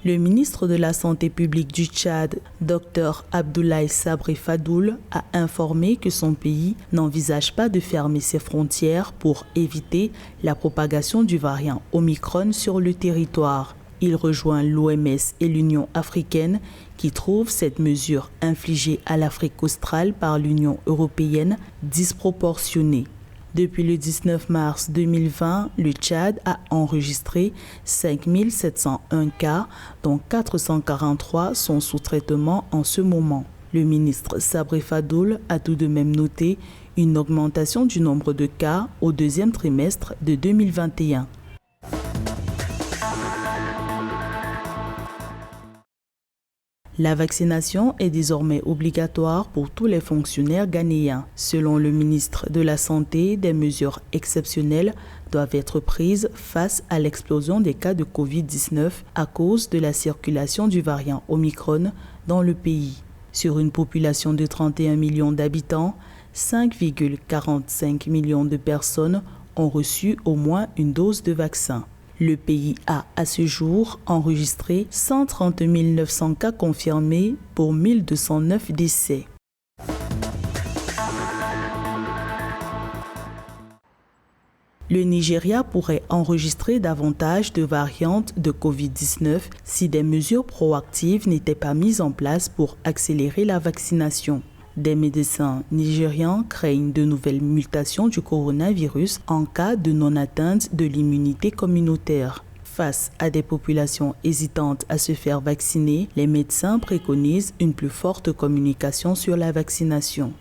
Le ministre de la Santé publique du Tchad, Dr Abdoulaye Sabri Fadoul, a informé que son pays n'envisage pas de fermer ses frontières pour éviter la propagation du variant Omicron sur le territoire. Il rejoint l'OMS et l'Union africaine qui trouvent cette mesure infligée à l'Afrique australe par l'Union européenne disproportionnée. Depuis le 19 mars 2020, le Tchad a enregistré 5 701 cas, dont 443 sont sous traitement en ce moment. Le ministre Sabri Fadoul a tout de même noté une augmentation du nombre de cas au deuxième trimestre de 2021. La vaccination est désormais obligatoire pour tous les fonctionnaires ghanéens. Selon le ministre de la Santé, des mesures exceptionnelles doivent être prises face à l'explosion des cas de Covid-19 à cause de la circulation du variant Omicron dans le pays. Sur une population de 31 millions d'habitants, 5,45 millions de personnes ont reçu au moins une dose de vaccin. Le pays a, à ce jour, enregistré 130 900 cas confirmés pour 1209 décès. Le Nigeria pourrait enregistrer davantage de variantes de Covid-19 si des mesures proactives n'étaient pas mises en place pour accélérer la vaccination. Des médecins nigérians craignent de nouvelles mutations du coronavirus en cas de non-atteinte de l'immunité communautaire. Face à des populations hésitantes à se faire vacciner, les médecins préconisent une plus forte communication sur la vaccination.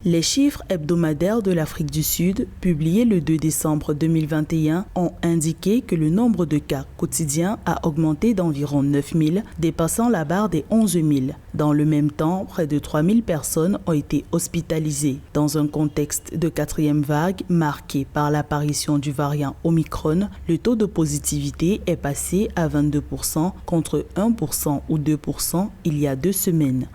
Les chiffres hebdomadaires de l'Afrique du Sud, publiés le 2 décembre 2021, ont indiqué que le nombre de cas quotidiens a augmenté d'environ 9 000, dépassant la barre des 11 000. Dans le même temps, près de 3 000 personnes ont été hospitalisées. Dans un contexte de quatrième vague marqué par l'apparition du variant Omicron, le taux de positivité est passé à 22% contre 1% ou 2% il y a 2 semaines.